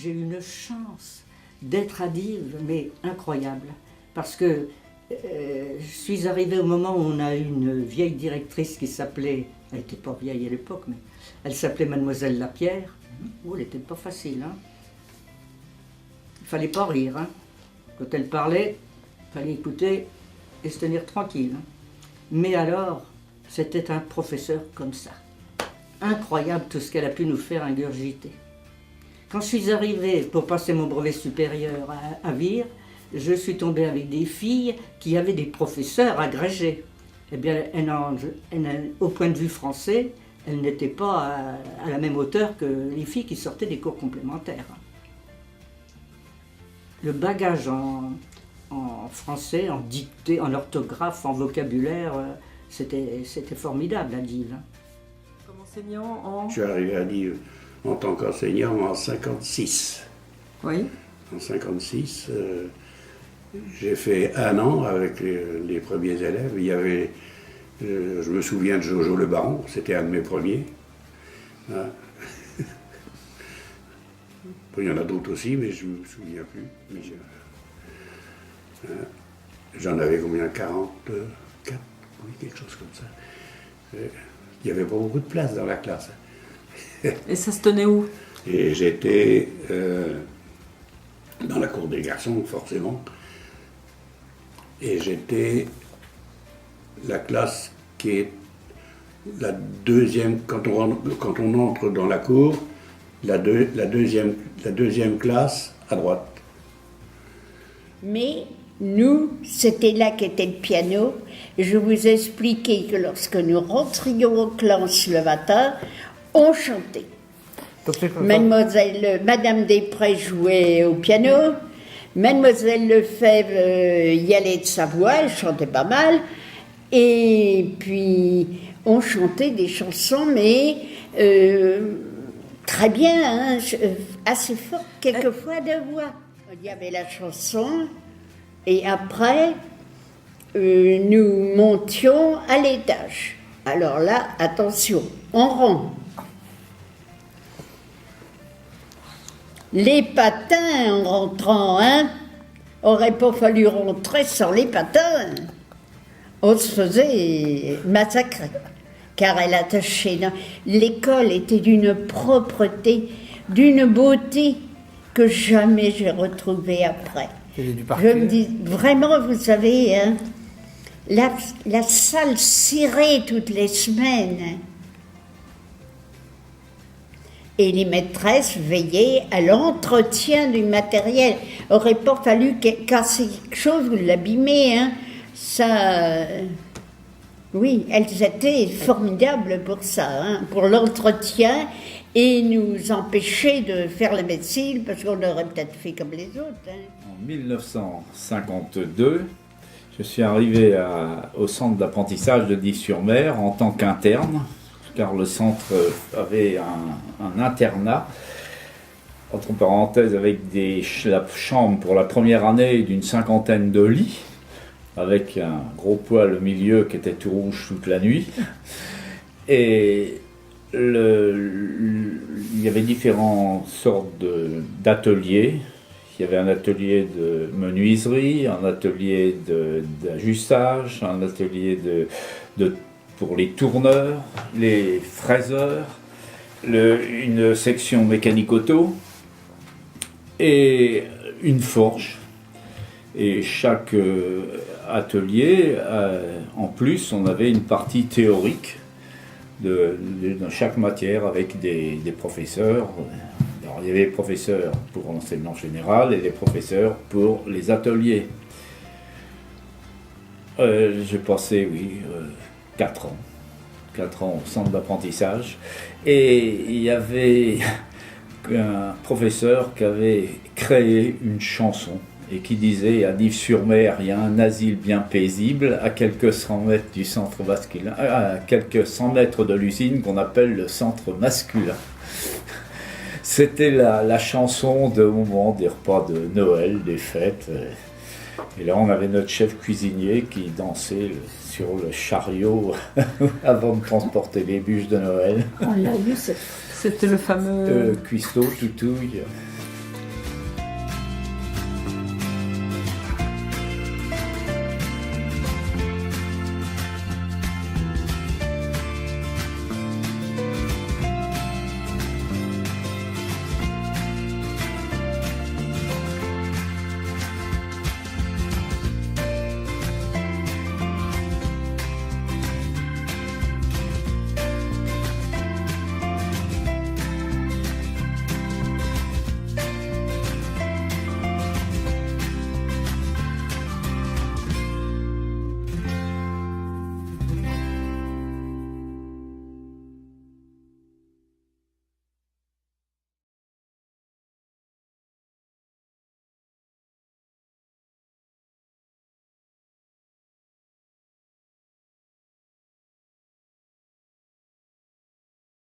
j'ai eu une chance d'être à Dives, mais incroyable. Parce que je suis arrivée au moment où on a eu une vieille directrice qui s'appelait, elle n'était pas vieille à l'époque, mais elle s'appelait Mademoiselle Lapierre. Oh, elle n'était pas facile, hein. Il fallait pas rire, hein. Quand elle parlait, il fallait écouter et se tenir tranquille, hein. Mais alors, c'était un professeur comme ça. Incroyable tout ce qu'elle a pu nous faire ingurgiter. Quand je suis arrivée pour passer mon brevet supérieur à Vire, je suis tombée avec des filles qui avaient des professeurs agrégés. Eh bien, au point de vue français, elles n'étaient pas à la même hauteur que les filles qui sortaient des cours complémentaires. Le bagage en français, en dictée, en orthographe, en vocabulaire, c'était formidable à Dives. Comme enseignant en... Je suis arrivé à Dives en tant qu'enseignant en 56. Oui. En 56, j'ai fait 1 an avec les premiers élèves. Il y avait, je me souviens de Jojo Le Baron, c'était un de mes premiers. Hein. Il y en a d'autres aussi, mais je ne me souviens plus. Mais j'en avais combien? 44? Oui, quelque chose comme ça. Il n'y avait pas beaucoup de place dans la classe. Et ça se tenait où? Et j'étais dans la cour des garçons, forcément. Et j'étais la classe qui est la deuxième, quand on entre dans la cour, la deuxième classe à droite. Mais nous, c'était là qu'était le piano. Je vous ai expliqué que lorsque nous rentrions aux classes le matin, on chantait. Madame Després jouait au piano, Mademoiselle Lefebvre y allait de sa voix, elle chantait pas mal, et puis on chantait des chansons, mais très bien, hein, assez fort, quelquefois de voix. Il y avait la chanson, et après, nous montions à l'étage. Alors là, attention, on rang. Les patins en rentrant, hein, aurait pas fallu rentrer sans les patins. On se faisait massacrer, car elle attachait. L'école était d'une propreté, d'une beauté que jamais j'ai retrouvée après. Je me dis, vraiment, vous savez, hein, la salle cirée toutes les semaines. Et les maîtresses veillaient à l'entretien du matériel. Aurait pas fallu casser quelque chose ou l'abîmer, hein. Ça, oui, elles étaient formidables pour ça, hein, pour l'entretien et nous empêcher de faire la médecine parce qu'on aurait peut-être fait comme les autres. Hein. En 1952, je suis arrivé au centre d'apprentissage de Dives-sur-Mer en tant qu'interne, car le centre avait un internat, entre parenthèses, avec la chambre pour la première année d'une 50aine de lits, avec un gros poêle au milieu qui était tout rouge toute la nuit. Et il y avait différentes sortes d'ateliers. Il y avait un atelier de menuiserie, un atelier d'ajustage, un atelier pour les tourneurs, les fraiseurs, une section mécanique auto et une forge. Et chaque atelier, en plus, on avait une partie théorique dans chaque matière avec des professeurs. Alors, il y avait les professeurs pour l'enseignement général et les professeurs pour les ateliers. J'ai passé, 4 ans. 4 ans au centre d'apprentissage. Et il y avait un professeur qui avait créé une chanson et qui disait: à Dives-sur-Mer, il y a un asile bien paisible à quelques 100 mètres du centre masculin, à quelques 100 mètres de l'usine qu'on appelle le centre masculin. C'était la chanson de moment des repas de Noël, des fêtes. Et là, on avait notre chef cuisinier qui dansait sur le chariot avant de transporter les bûches de Noël. On l'a vu, c'était le fameux... Cuistot, Toutouille.